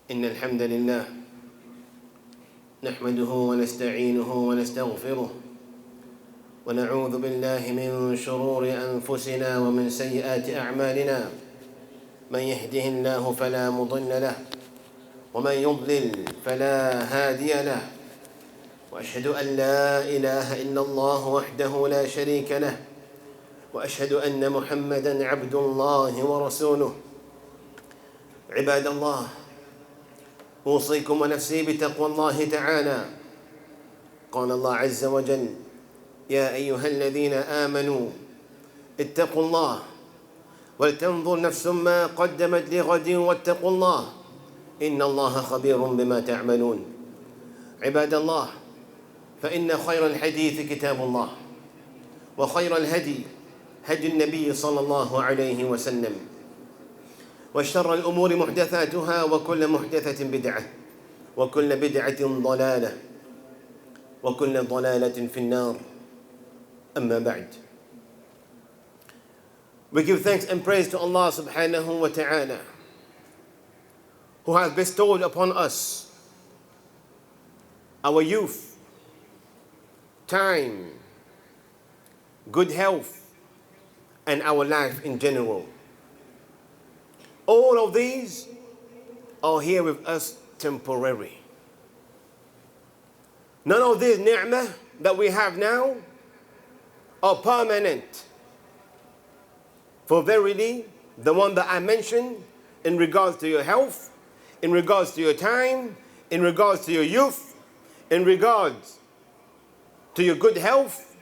إن الحمد لله نحمده ونستعينه ونستغفره ونعوذ بالله من شرور أنفسنا ومن سيئات أعمالنا من يهده الله فلا مضل له ومن يضلل فلا هادي له وأشهد أن لا إله إلا الله وحده لا شريك له وأشهد أن محمدًا عبد الله ورسوله. عباد الله، أوصيكم ونفسي بتقوى الله تعالى. قال الله عز وجل: يا أيها الذين آمنوا اتقوا الله ولتنظر نفس ما قدمت لغد واتقوا الله إن الله خبير بما تعملون. عباد الله، فإن خير الحديث كتاب الله، وخير الهدي هدي النبي صلى الله عليه وسلم، وشر الأمور محدثاتها وكل محدثة بدعة وكل بدعة ضلالة وكل ضلالة في النار. أما بعد. We give thanks and praise to Allah subhanahu wa ta'ala, who has bestowed upon us our youth, time, good health, and our life in general. All of these are here with us temporary. None of these ni'mah that we have now are permanent. For verily, the one that I mentioned in regards to your health, in regards to your time, in regards to your youth, in regards to your good health,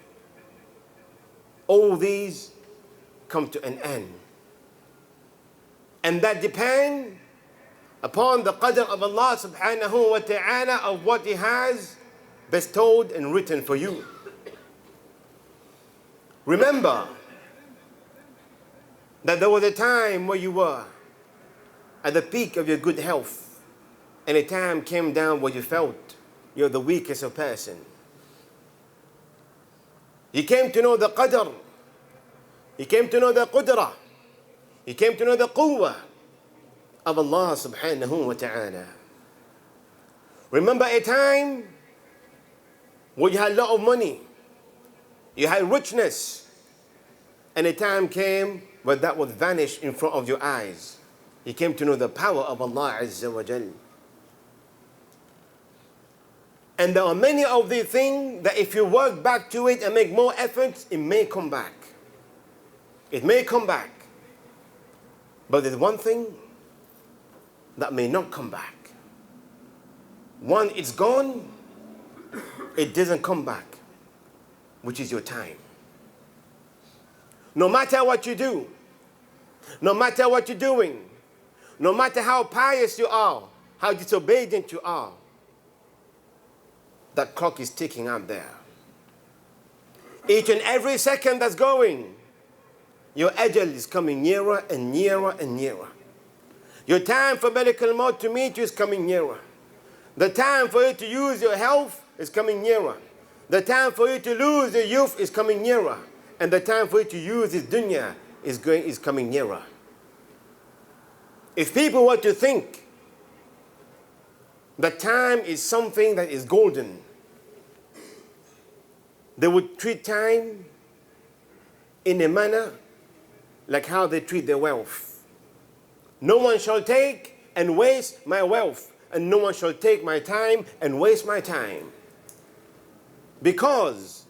all these come to an end. And that depend upon the qadr of Allah subhanahu wa ta'ala of what He has bestowed and written for you. Remember that there was a time where you were at the peak of your good health, and a time came down where you felt you're the weakest of person. You came to know the qadr, you came to know the qudrah, you came to know the quwwah of Allah subhanahu wa ta'ala. Remember a time where you had a lot of money, you had richness, and a time came where that would vanish in front of your eyes. You came to know the power of Allah Azza wa Jal. And there are many of these things that if you work back to it and make more efforts, it may come back. It may come back. But there's one thing that may not come back. One, it's gone, it doesn't come back, which is your time. No matter what you do, no matter what you're doing, no matter how pious you are, how disobedient you are, that clock is ticking out there. Each and every second that's going, your ajal is coming nearer and nearer and nearer. Your time for medical maut to meet you is coming nearer. The time for you to use your health is coming nearer. The time for you to lose your youth is coming nearer. And the time for you to use this dunya is coming nearer. If people were to think that time is something that is golden, they would treat time in a manner like how they treat their wealth. No one shall take and waste my wealth, and no one shall take my time and waste my time. Because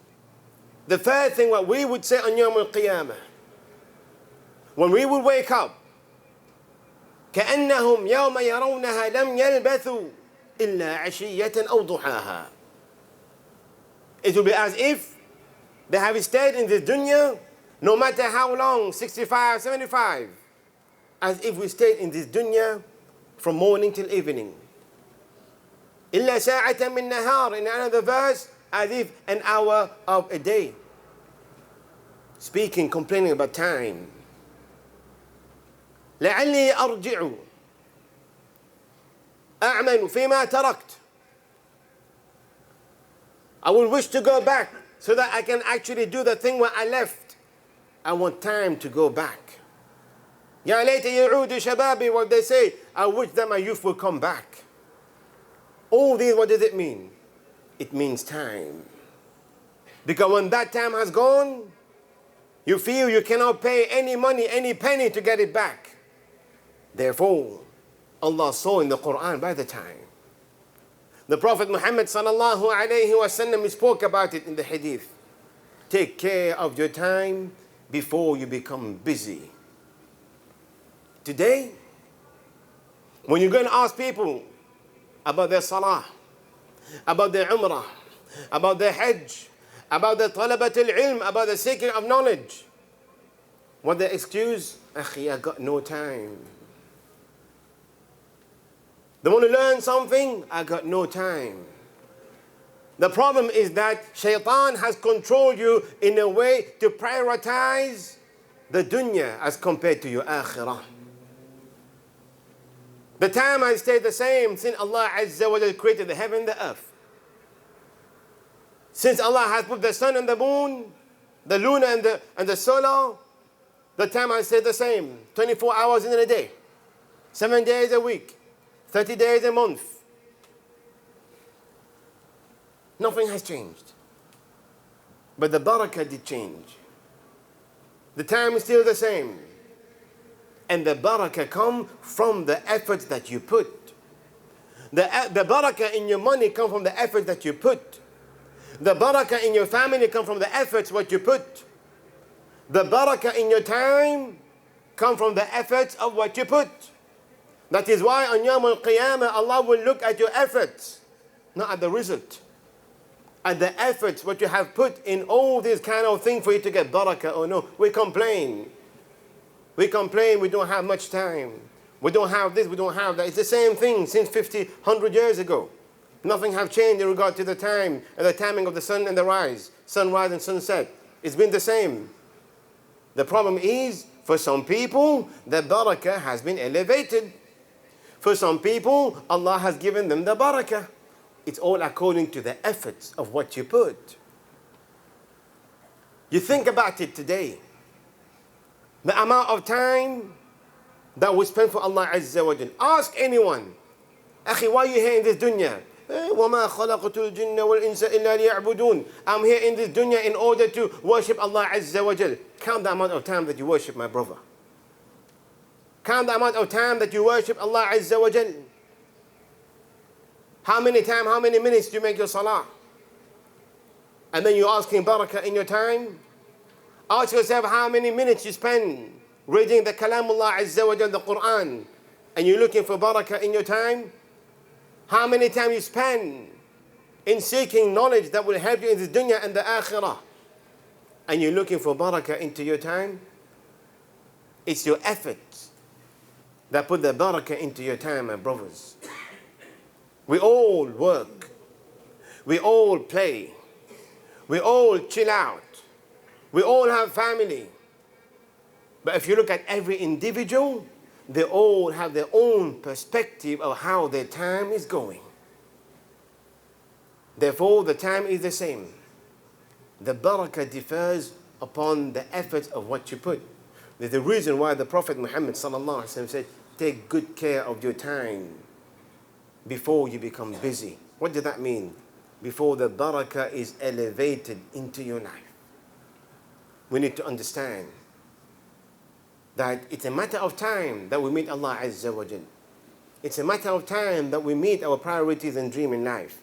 the third thing what we would say on Yawm al-Qiyamah, when we would wake up, كأنهم يوم يرونها لم يلبثوا إلا عشية أو ضحاها. It will be as if they have stayed in this dunya, no matter how long, 65, 75, as if we stayed in this dunya from morning till evening. إلا ساعة من نهار, in another verse, as if an hour of a day. Speaking, complaining about time. لعلي أرجع أعمل فيما تركت. I will wish to go back so that I can actually do the thing where I left. I want time to go back. Ya layta ya'udu shababi, what they say, I wish that my youth will come back. All these, what does it mean? It means time. Because when that time has gone, you feel you cannot pay any money, any penny to get it back. Therefore, Allah saw in the Quran by the time. The Prophet Muhammad sallallahu alayhi wasallam spoke about it in the hadith. Take care of your time before you become busy. Today, when you're going to ask people about their salah, about their umrah, about their hajj, about the talabat al-ilm, about the seeking of knowledge, what the excuse? Akhi, I got no time. They want to learn something? I got no time. The problem is that shaitan has controlled you in a way to prioritize the dunya as compared to your akhirah. The time has stayed the same since Allah Azza wa Jalla created the heaven and the earth. Since Allah has put the sun and the moon, the lunar and the solar, the time has stayed the same. 24 hours in a day, 7 days a week, 30 days a month. Nothing has changed. But the barakah did change. The time is still the same. And the barakah come from the efforts that you put. The barakah in your money come from the efforts that you put. The barakah in your family come from the efforts what you put. The barakah in your time come from the efforts of what you put. That is why on Yawm al-Qiyamah Allah will look at your efforts, not at the result. At the efforts what you have put in all these kind of things for you to get barakah. Oh no, we complain. We complain we don't have much time. We don't have this, we don't have that. It's the same thing since 50, 100 years ago. Nothing have changed in regard to the time and the timing of the sun and the rise, sunrise and sunset. It's been the same. The problem is, for some people, the barakah has been elevated. For some people, Allah has given them the barakah. It's all according to the efforts of what you put. You think about it today. The amount of time that we spend for Allah Azza wa Jal. Ask anyone, Akhi, why are you here in this dunya? وَمَا خَلَقْتُ الْجِنَّ وَالْإِنسَ إِلَّا لِيَعْبُدُونَ. I'm here in this dunya in order to worship Allah Azza wa Jal. Count the amount of time that you worship, my brother. Count the amount of time that you worship Allah Azza wa Jal. How many time, how many minutes do you make your salah? And then you're asking barakah in your time? Ask yourself how many minutes you spend reading the Kalamullah Azza wa Jal, the Quran, and you're looking for barakah in your time? How many time you spend in seeking knowledge that will help you in this dunya and the akhirah, and you're looking for barakah into your time? It's your efforts that put the barakah into your time, my brothers. We all work. We all play. We all chill out. We all have family. But if you look at every individual, they all have their own perspective of how their time is going. Therefore, the time is the same. The barakah differs upon the efforts of what you put. There's a reason why the Prophet Muhammad sallallahu alaihi wasallam said, take good care of your time before you become busy. What does that mean? Before the barakah is elevated into your life. We need to understand that it's a matter of time that we meet Allah Azza wa Jal. It's a matter of time that we meet our priorities and dream in life.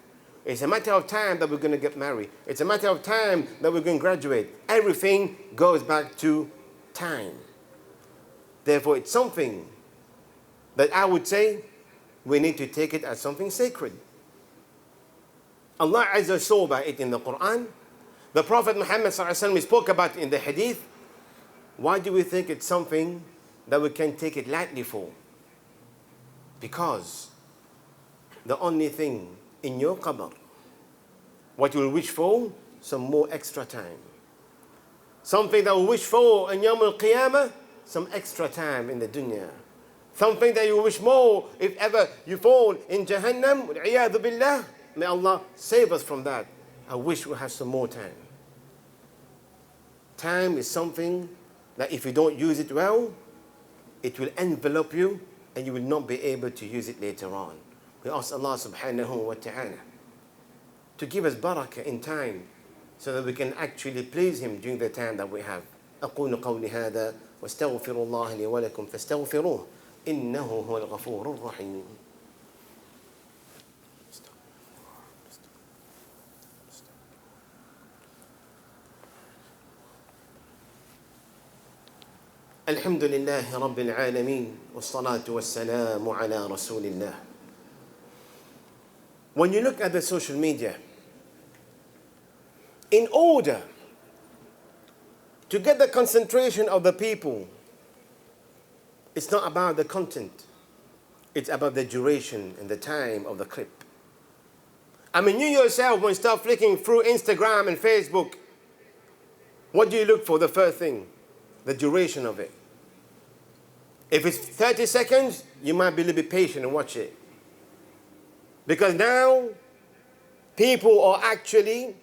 It's a matter of time that we're going to get married. It's a matter of time that we're going to graduate. Everything goes back to time. Therefore, it's something that I would say we need to take it as something sacred. Allah Azza saw by it in the Quran. The Prophet Muhammad sallallahu alaihi wasallam spoke about it in the hadith. Why do we think it's something that we can take it lightly for? Because the only thing in your qabr, what you will wish for, some more extra time. Something that you wish for in Yawm al-Qiyamah, some extra time in the dunya. Something that you wish more if ever you fall in Jahannam, wal-'iyadhu billah. May Allah save us from that. I wish we have some more time. Time is something that if you don't use it well, it will envelop you and you will not be able to use it later on. We ask Allah subhanahu wa ta'ala to give us barakah in time so that we can actually please Him during the time that we have. أقول قولي هذا واستغفر الله لي ولكم فاستغفروه إنه هو الغفور الرحيم. الحمد لله رب العالمين والصلاة والسلام على رسول الله. When you look at the social media, in order to get the concentration of the people, it's not about the content, it's about the duration and the time of the clip. I mean, you yourself, when you start flicking through Instagram and Facebook, what do you look for? The first thing, the duration of it. If it's 30 seconds, you might be a little bit patient and watch it. Because now, people are actually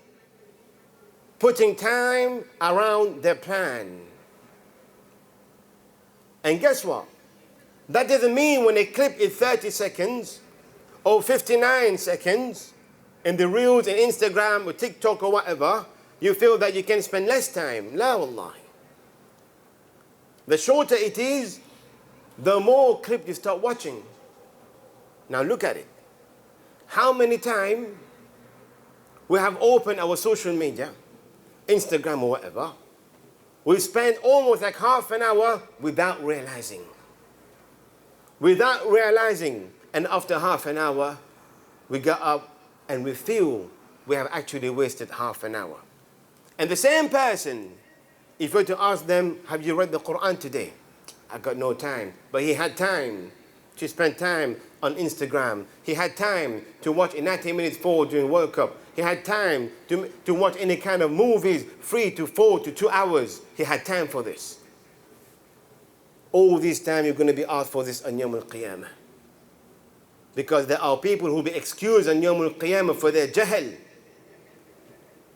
putting time around their plan. And guess what? That doesn't mean when a clip is 30 seconds or 59 seconds in the Reels and Instagram or TikTok or whatever, you feel that you can spend less time. La wallahi. The shorter it is, the more clip you start watching. Now look at it. How many times we have opened our social media, Instagram or whatever, we spend almost like half an hour without realizing. Without realizing. And after half an hour, we get up and we feel we have actually wasted half an hour. And the same person, if you were to ask them, have you read the Quran today? I got no time. But he had time to spend time on Instagram. He had time to watch a 90 minutes fall during World Cup. He had time to watch any kind of movies, 3 to 4 to 2 hours. He had time for this. All this time you're going to be asked for this on Yawm al-Qiyamah. Because there are people who will be excused on Yawm al-Qiyamah for their jahl.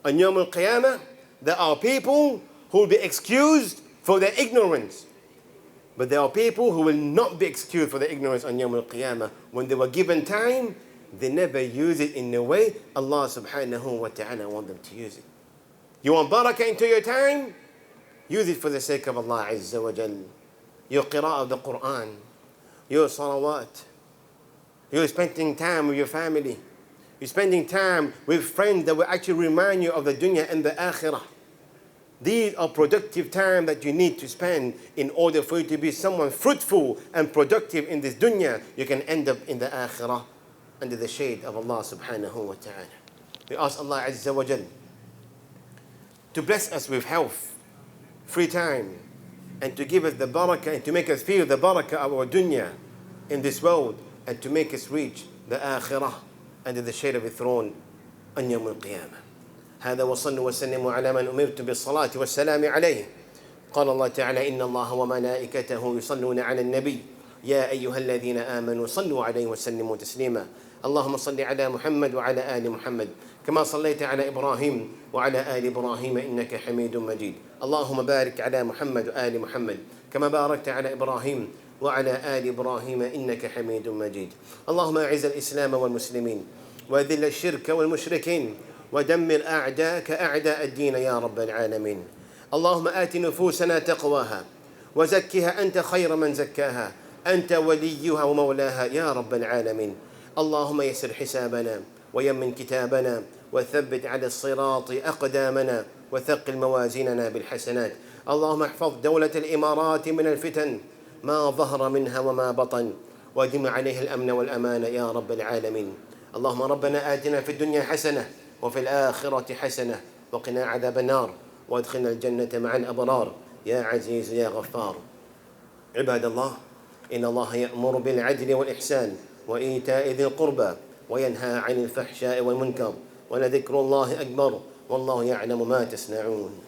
On Yawm al-Qiyamah, there are people who will be excused for their ignorance. But there are people who will not be excused for their ignorance on Yawm al-Qiyamah. When they were given time, they never use it in the way Allah subhanahu wa ta'ala wants them to use it. You want barakah into your time? Use it for the sake of Allah Azza wa Jal. Your qira'ah of the Quran, your salawat, you're spending time with your family, you're spending time with friends that will actually remind you of the dunya and the akhirah. These are productive time that you need to spend in order for you to be someone fruitful and productive in this dunya. You can end up in the akhirah under the shade of Allah subhanahu wa ta'ala. We ask Allah Azza wa Jal to bless us with health, free time, and to give us the barakah and to make us feel the barakah of our dunya in this world and to make us reach the akhirah under the shade of His throne on Yawm al-Qiyamah. هذا وصلوا وسلموا على من أمرت بالصلاة والسلام عليه. قال الله تعالى إن الله وملائكته يصلون على النبي يا أيها الذين آمنوا صلوا عليه وسلموا تسليما. اللهم صل على محمد وعلى آل محمد كما صليت على إبراهيم وعلى آل إبراهيم إنك حميد مجيد. اللهم بارك على محمد وآل محمد كما باركت على إبراهيم وعلى آل إبراهيم إنك حميد مجيد. اللهم أعز الإسلام والمسلمين وأذل الشرك والمشركين ودمر أعداءك أعداء الدين يا رب العالمين. اللهم آت نفوسنا تقواها وزكها أنت خير من زكاها أنت وليها ومولاها يا رب العالمين. اللهم يسر حسابنا ويمن كتابنا وثبت على الصراط أقدامنا وثقل موازيننا بالحسنات. اللهم احفظ دولة الإمارات من الفتن ما ظهر منها وما بطن وادم عليه الأمن والأمان يا رب العالمين. اللهم ربنا آتنا في الدنيا حسنة وفي الآخرة حسنة وقنا عذاب النار وادخلنا الجنة مع الأبرار يا عزيز يا غفار. عباد الله إن الله يأمر بالعدل والإحسان وإيتاء ذي القربى وينهى عن الفحشاء والمنكر ولذكر الله أكبر والله يعلم ما تصنعون.